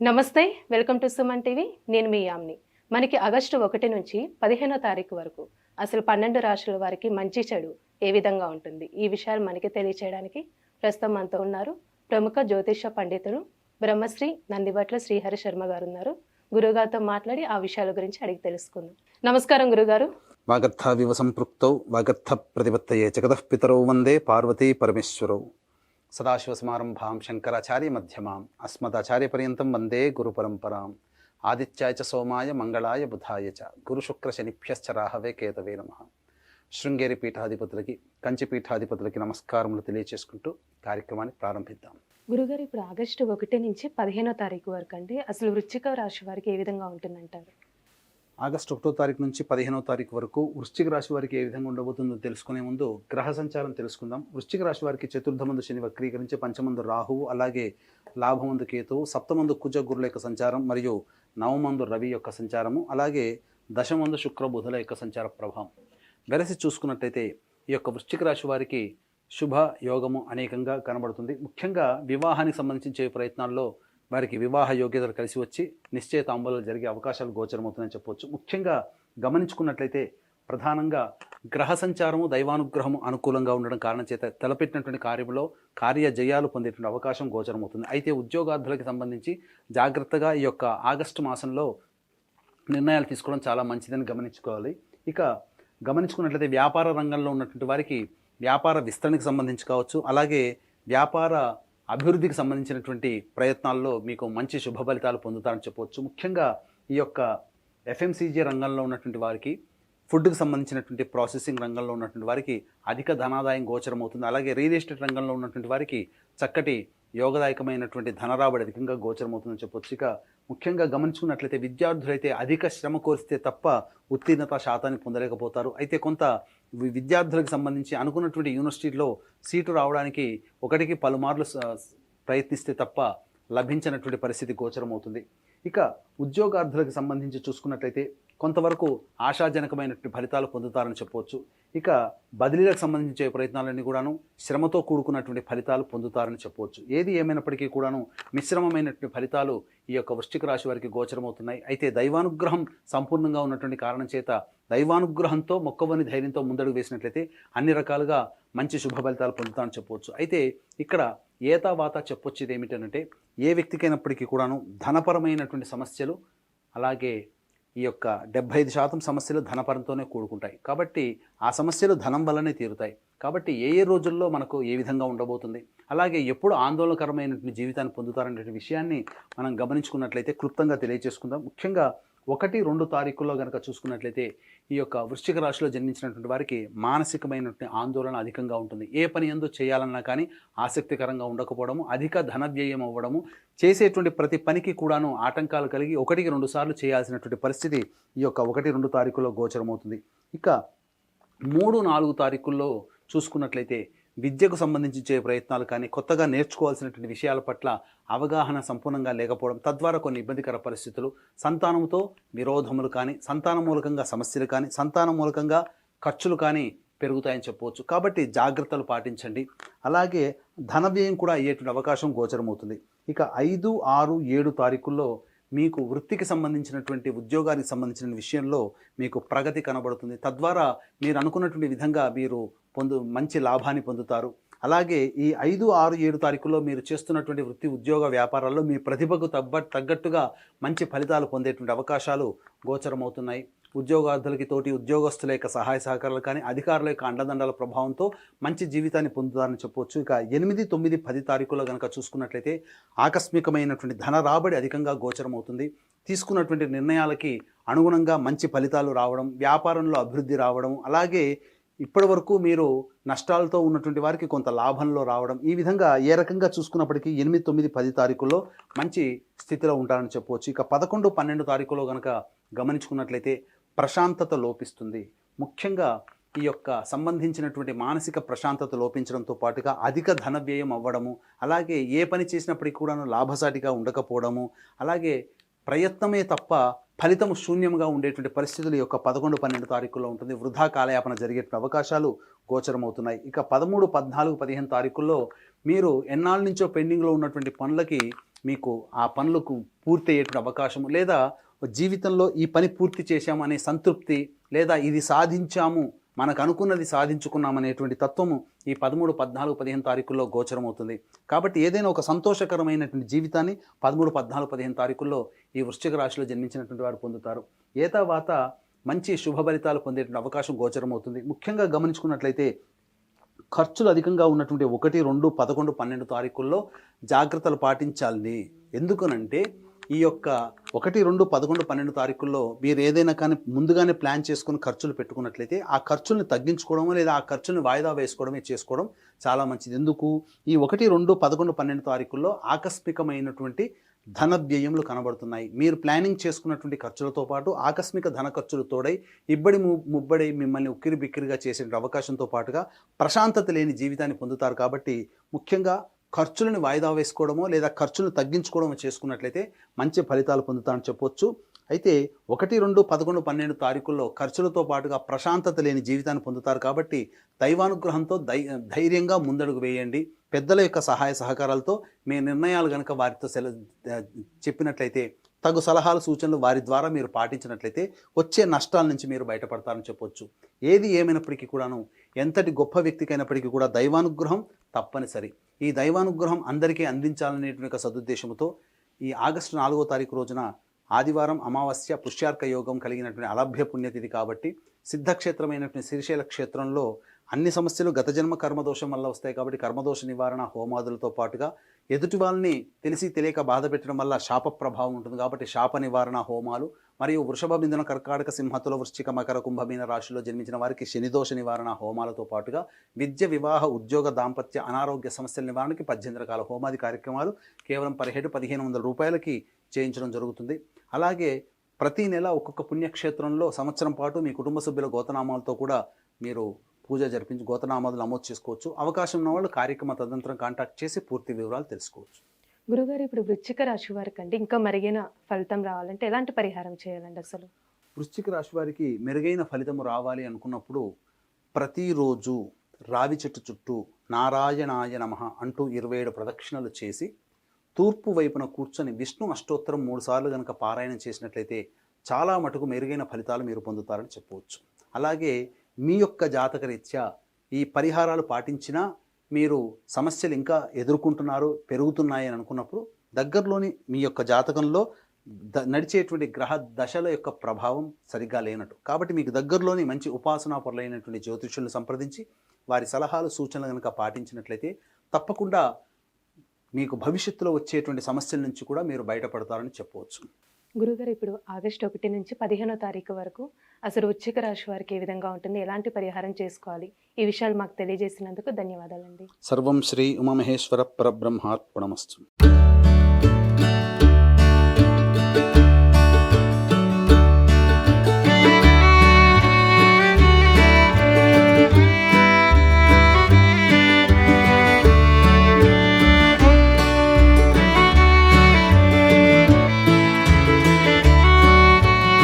నమస్తే. Welcome to Suman TV. నేను మీ యామ్ని. మనకి ఆగస్టు 1 నుంచి 15వ తారీఖు వరకు అసలు 12 రాశుల వారికి మంచి చెడు ఏ విధంగా ఉంటుంది? ఈ విషయాలు మనకి తెలియచేయడానికి ప్రస్తుతం మనతో ఉన్నారు ప్రముఖ జ్యోతిష పండితులు బ్రహ్మశ్రీ నందిబట్ల శ్రీహరి శర్మ గారు ఉన్నారు. గురుగారితో మాట్లాడి ఆ విషయాల గురించి అడిగి తెలుసుకుందాం. నమస్కారం గురుగారు. వాగర్థావివ సంపృక్తౌ వాగర్థ ప్రతిపత్తయే జగతః పితరౌ వందే పార్వతీ పరమేశ్వరౌ. సదాశివసమారంభాం శంకరాచార్య మధ్యమాం అస్మదాచార్యపర్యంతం వందే గురుపరంపరాం. ఆదిత్యాయ చ సోమాయ మంగళాయ బుధాయ చ గురుశుక్రశనిభ్యశ్చ రాహవే కేతవే నమః. శృంగేరి పీఠాధిపతులకి, కంచి పీఠాధిపతులకి నమస్కారములు తెలియచేసుకుంటూ కార్యక్రమాన్ని ప్రారంభిద్దాం. గురుగారు, ఇప్పుడు ఆగస్టు 1 నుంచి 15వ తారీఖు వరకు అంటే అసలు వృశ్చిక రాశి వారికి ఏ విధంగా ఉంటుందంటారు? ఆగస్టు 1వ తారీఖు నుంచి 15వ తారీఖు వరకు వృశ్చిక రాశి వారికి ఏ విధంగా ఉండబోతుందో తెలుసుకునే ముందు గ్రహ సంచారం తెలుసుకుందాం. వృశ్చిక రాశి వారికి చతుర్థమందు శని వక్రీకరించి, పంచమందు రాహువు, అలాగే లాభమందు కేతువు, సప్తమందు కుజ గురుల యొక్క సంచారం మరియు నవమందు రవి యొక్క సంచారము, అలాగే దశమందు శుక్ర బుధుల యొక్క సంచార ప్రభావం వెరసి చూసుకున్నట్లయితే ఈ యొక్క వృశ్చిక రాశి వారికి శుభ యోగము అనేకంగా కనబడుతుంది. ముఖ్యంగా వివాహానికి సంబంధించే ప్రయత్నాల్లో వారికి వివాహ యోగ్యతలు కలిసి వచ్చి నిశ్చయ తాంబూలాలు జరిగే అవకాశాలు గోచరమవుతుందని చెప్పవచ్చు. ముఖ్యంగా గమనించుకున్నట్లయితే ప్రధానంగా గ్రహ సంచారము దైవానుగ్రహము అనుకూలంగా ఉండడం కారణం చేత తలపెట్టినటువంటి కార్యంలో కార్యజయాలు పొందేటువంటి అవకాశం గోచరమవుతుంది. అయితే ఉద్యోగార్థులకి సంబంధించి జాగ్రత్తగా ఈ యొక్క ఆగస్టు మాసంలో నిర్ణయాలు తీసుకోవడం చాలా మంచిదని గమనించుకోవాలి. ఇక గమనించుకున్నట్లయితే వ్యాపార రంగంలో ఉన్నటువంటి వారికి వ్యాపార విస్తరణకు సంబంధించి కావచ్చు, అలాగే వ్యాపార అభివృద్ధికి సంబంధించినటువంటి ప్రయత్నాల్లో మీకు మంచి శుభ ఫలితాలు పొందుతారని చెప్పవచ్చు. ముఖ్యంగా ఈ యొక్క ఎఫ్ఎంసీజీ రంగంలో ఉన్నటువంటి వారికి, ఫుడ్కి సంబంధించినటువంటి ప్రాసెసింగ్ రంగంలో ఉన్నటువంటి వారికి అధిక ధనాదాయం గోచరం అవుతుంది. అలాగే రియల్ ఎస్టేట్ రంగంలో ఉన్నటువంటి వారికి చక్కటి యోగదాయకమైనటువంటి ధనరాబడి అధికంగా గోచరమవుతుందని చెప్పొచ్చు. ఇక ముఖ్యంగా గమనించుకున్నట్లయితే విద్యార్థులైతే అధిక శ్రమ కోరిస్తే తప్ప ఉత్తీర్ణత శాతాన్ని పొందలేకపోతారు. అయితే కొంత విద్యార్థులకు సంబంధించి అనుకున్నటువంటి యూనివర్సిటీలో సీటు రావడానికి ఒకటికి పలుమార్లు ప్రయత్నిస్తే తప్ప లభించినటువంటి పరిస్థితి గోచరమవుతుంది. ఇక ఉద్యోగార్థులకు సంబంధించి చూసుకున్నట్లయితే కొంతవరకు ఆశాజనకమైనటువంటి ఫలితాలు పొందుతారని చెప్పవచ్చు. ఇక బదిలీలకు సంబంధించే ప్రయత్నాలన్నీ కూడాను శ్రమతో కూడుకున్నటువంటి ఫలితాలు పొందుతారని చెప్పవచ్చు. ఏది ఏమైనప్పటికీ కూడాను మిశ్రమమైనటువంటి ఫలితాలు ఈ యొక్క వృశ్చిక రాశి వారికి గోచరమవుతున్నాయి. అయితే దైవానుగ్రహం సంపూర్ణంగా ఉన్నటువంటి కారణం చేత దైవానుగ్రహంతో మొక్కవని ధైర్యంతో ముందడుగు వేసినట్లయితే అన్ని రకాలుగా మంచి శుభ ఫలితాలు పొందుతారని చెప్పవచ్చు. అయితే ఇక్కడ ఏతావాత చెప్పొచ్చేది ఏమిటంటే ఏ వ్యక్తికైనప్పటికీ కూడాను ధనపరమైనటువంటి సమస్యలు, అలాగే ఈ యొక్క 75% సమస్యలు ధనపరంతోనే కూడుకుంటాయి. కాబట్టి ఆ సమస్యలు ధనం వల్లనే తీరుతాయి. కాబట్టి ఏ ఏ రోజుల్లో మనకు ఏ విధంగా ఉండబోతుంది, అలాగే ఎప్పుడు ఆందోళనకరమైనటువంటి జీవితాన్ని పొందుతారనే విషయాన్ని మనం గమనించుకున్నట్లయితే క్లుప్తంగా తెలియజేసుకుందాం. ముఖ్యంగా 1-2 తారీఖుల్లో కనుక చూసుకున్నట్లయితే ఈ యొక్క వృశ్చిక రాశిలో జన్మించినటువంటి వారికి మానసికమైనటువంటి ఆందోళన అధికంగా ఉంటుంది. ఏ పని ఎందు చేయాలన్నా కానీ ఆసక్తికరంగా ఉండకపోవడము, అధిక ధన వ్యయం అవ్వడము, చేసేటువంటి ప్రతి పనికి కూడాను ఆటంకాలు కలిగి 1-2 సార్లు చేయాల్సినటువంటి పరిస్థితి ఈ యొక్క 1-2 తారీఖుల్లో గోచరమవుతుంది. ఇక 3-4 తారీఖుల్లో చూసుకున్నట్లయితే విద్యకు సంబంధించే ప్రయత్నాలు కానీ, కొత్తగా నేర్చుకోవాల్సినటువంటి విషయాల పట్ల అవగాహన సంపూర్ణంగా లేకపోవడం, తద్వారా కొన్ని ఇబ్బందికర పరిస్థితులు, సంతానంతో విరోధములు కానీ, సంతానం మూలకంగా సమస్యలు కానీ, సంతానం మూలకంగా ఖర్చులు కానీ పెరుగుతాయని చెప్పవచ్చు. కాబట్టి జాగ్రత్తలు పాటించండి. అలాగే ధన వ్యయం కూడా అయ్యేటువంటి అవకాశం గోచరమవుతుంది. ఇక 5, 6, 7 తారీఖుల్లో మీకు వృత్తికి సంబంధించినటువంటి ఉద్యోగానికి సంబంధించిన విషయంలో మీకు ప్రగతి కనబడుతుంది. తద్వారా మీరు అనుకున్నటువంటి విధంగా మీరు మంచి లాభాన్ని పొందుతారు. అలాగే ఈ 5, 6, 7 తారీఖుల్లో మీరు చేస్తున్నటువంటి వృత్తి ఉద్యోగ వ్యాపారాల్లో మీ ప్రతిభకు తగ్గట్టుగా మంచి ఫలితాలు పొందేటువంటి అవకాశాలు గోచరమవుతున్నాయి. ఉద్యోగార్థులకి తోటి ఉద్యోగస్తుల యొక్క సహాయ సహకారాలు కానీ, అధికారుల యొక్క అండదండల ప్రభావంతో మంచి జీవితాన్ని పొందుతారని చెప్పవచ్చు. ఇక 8, 9, 10 తారీఖుల్లో కనుక చూసుకున్నట్లయితే ఆకస్మికమైనటువంటి ధన రాబడి అధికంగా గోచరమవుతుంది. తీసుకున్నటువంటి నిర్ణయాలకి అనుగుణంగా మంచి ఫలితాలు రావడం, వ్యాపారంలో అభివృద్ధి రావడం, అలాగే ఇప్పటి వరకు మీరు నష్టాలతో ఉన్నటువంటి వారికి కొంత లాభంలో రావడం, ఈ విధంగా ఏ రకంగా చూసుకున్నప్పటికీ 8, 9, 10 తారీఖుల్లో మంచి స్థితిలో ఉంటారని చెప్పవచ్చు. ఇక 11, 12 తారీఖులో కనుక గమనించుకున్నట్లయితే ప్రశాంతత లోపిస్తుంది. ముఖ్యంగా ఈ యొక్క సంబంధించినటువంటి మానసిక ప్రశాంతత లోపించడంతో పాటుగా అధిక ధన వ్యయం అవ్వడము, అలాగే ఏ పని చేసినప్పటికీ కూడా లాభసాటిగా ఉండకపోవడము, అలాగే ప్రయత్నమే తప్ప ఫలితం శూన్యంగా ఉండేటువంటి పరిస్థితులు యొక్క 11, 12 తారీఖుల్లో ఉంటుంది. వృధా కాలయాపన జరిగే అవకాశాలు గోచరమవుతున్నాయి. ఇక 13, 14, 15 తారీఖుల్లో మీరు ఎన్నాళ్ళ నుంచో పెండింగ్లో ఉన్నటువంటి పనులకి మీకు ఆ పనులకు పూర్తి అయ్యేటువంటి అవకాశము, లేదా జీవితంలో ఈ పని పూర్తి చేశాము అనే సంతృప్తి, లేదా ఇది సాధించాము, మనకు అనుకున్నది సాధించుకున్నాం అనేటువంటి తత్వము ఈ 13, 14, 15 తారీఖుల్లో గోచరమవుతుంది. కాబట్టి ఏదైనా ఒక సంతోషకరమైనటువంటి జీవితాన్ని 13, 14, 15 తారీఖుల్లో ఈ వృశ్చిక రాశిలో జన్మించినటువంటి వారు పొందుతారు. ఏతావాత మంచి శుభ ఫలితాలు పొందేటువంటి అవకాశం గోచరమవుతుంది. ముఖ్యంగా గమనించుకున్నట్లయితే ఖర్చులు అధికంగా ఉన్నటువంటి 1, 2, 11, 12 తారీఖుల్లో జాగ్రత్తలు పాటించాలి. ఎందుకనంటే ఈ యొక్క 1, 2, 11, 12 తారీఖుల్లో మీరు ఏదైనా కానీ ముందుగానే ప్లాన్ చేసుకుని ఖర్చులు పెట్టుకున్నట్లయితే ఆ ఖర్చుల్ని తగ్గించుకోవడమో లేదా ఆ ఖర్చుల్ని వాయిదా వేసుకోవడమే చేసుకోవడం చాలా మంచిది. ఎందుకు? ఈ 1, 2, 11, 12 తారీఖుల్లో ఆకస్మికమైనటువంటి ధన వ్యయములు కనబడుతున్నాయి. మీరు ప్లానింగ్ చేసుకున్నటువంటి ఖర్చులతో పాటు ఆకస్మిక ధన ఖర్చులు తోడై ఇబ్బడి ముబ్బడి మిమ్మల్ని ఉక్కిరి బిక్కిరిగా చేసే అవకాశంతో పాటుగా ప్రశాంతత లేని జీవితాన్ని పొందుతారు. కాబట్టి ముఖ్యంగా ఖర్చులను వాయిదా వేసుకోవడమో లేదా ఖర్చులను తగ్గించుకోవడమో చేసుకున్నట్లయితే మంచి ఫలితాలు పొందుతారని చెప్పొచ్చు. అయితే 1, 2, 11, 12 తారీఖుల్లో ఖర్చులతో పాటుగా ప్రశాంతత లేని జీవితాన్ని పొందుతారు. కాబట్టి దైవానుగ్రహంతో ధైర్యంగా ముందడుగు వేయండి. పెద్దల యొక్క సహాయ సహకారాలతో మీ నిర్ణయాలు కనుక వారితో చెప్పినట్లయితే, తగు సలహాలు సూచనలు వారి ద్వారా మీరు పాటించినట్లయితే వచ్చే నష్టాల నుంచి మీరు బయటపడతారని చెప్పొచ్చు. ఏది ఏమైనప్పటికీ కూడాను, ఎంతటి గొప్ప వ్యక్తికైనప్పటికీ కూడా దైవానుగ్రహం తప్పనిసరి. ఈ దైవానుగ్రహం అందరికీ అందించాలనేటువంటి సదుద్దేశంతో ఈ ఆగస్టు 4వ తారీఖు రోజున ఆదివారం అమావాస్య పుష్యార్క యోగం కలిగినటువంటి అలభ్య పుణ్యతిథి కాబట్టి సిద్ధక్షేత్రమైనటువంటి శ్రీశైల క్షేత్రంలో అన్ని సమస్యలు గత జన్మ కర్మదోషం వల్ల వస్తాయి. కాబట్టి కర్మదోష నివారణ హోమాదులతో పాటుగా ఎదుటి వాళ్ళని తెలిసి తెలియక బాధ పెట్టడం వల్ల శాప ప్రభావం ఉంటుంది. కాబట్టి శాప నివారణ హోమాలు మరియు వృషభ, మిథున, కర్కాటక, సింహతుల, వృశ్చిక, మకర, కుంభమీన రాశిలో జన్మించిన వారికి శనిదోష నివారణ హోమాలతో పాటుగా విద్య, వివాహ, ఉద్యోగ, దాంపత్య, అనారోగ్య సమస్యల నివారణకి 18 రకాల హోమాది కార్యక్రమాలు కేవలం 1500 రూపాయలకి చేయించడం జరుగుతుంది. అలాగే ప్రతి నెల ఒక్కొక్క పుణ్యక్షేత్రంలో సంవత్సరం పాటు మీ కుటుంబ సభ్యుల గోతనామాలతో కూడా మీరు పూజ జరిపించి గోతనామాలు నమోదు చేసుకోవచ్చు. అవకాశం ఉన్న వాళ్ళు కార్యక్రమ తదనంతరం కాంటాక్ట్ చేసి పూర్తి వివరాలు తెలుసుకోవచ్చు. గురుగారు, ఇప్పుడు వృశ్చిక రాశి వారికి అంటే ఇంకా మెరుగైన ఫలితం రావాలంటే ఎలాంటి పరిహారం చేయాలండి? అసలు వృశ్చిక రాశి వారికి మెరుగైన ఫలితం రావాలి అనుకున్నప్పుడు ప్రతిరోజు రావి చెట్టు చుట్టూ నారాయణాయ నమః అంటూ 27 ప్రదక్షిణలు చేసి తూర్పు వైపున కూర్చొని విష్ణు అష్టోత్తరం 3 సార్లు కనుక పారాయణం చేసినట్లయితే చాలా మటుకు మెరుగైన ఫలితాలు మీరు పొందుతారని చెప్పవచ్చు. అలాగే మీ యొక్క జాతకరీత్యా ఈ పరిహారాలు పాటించినా మీరు సమస్యలు ఇంకా ఎదుర్కొంటున్నారు, పెరుగుతున్నాయి అని అనుకున్నప్పుడు దగ్గరలోని మీ యొక్క జాతకంలో నడిచేటువంటి గ్రహ దశల యొక్క ప్రభావం సరిగ్గా లేనట్టు. కాబట్టి మీకు దగ్గరలోని మంచి ఉపాసనా పరులైనటువంటి జ్యోతిష్యులను సంప్రదించి వారి సలహాలు సూచనలు కనుక పాటించినట్లయితే తప్పకుండా మీకు భవిష్యత్తులో వచ్చేటువంటి సమస్యల నుంచి కూడా మీరు బయటపడతారని చెప్పవచ్చు. గురుగారు, ఇప్పుడు ఆగస్టు 1 నుంచి 15వ తారీఖు వరకు అసలు వృశ్చిక రాశి వారికి ఏ విధంగా ఉంటుంది, ఎలాంటి పరిహారం చేసుకోవాలి, ఈ విషయాలు మాకు తెలియజేసినందుకు ధన్యవాదాలండి. సర్వం శ్రీ ఉమామహేశ్వర పరబ్రహ్మార్పణమస్తు.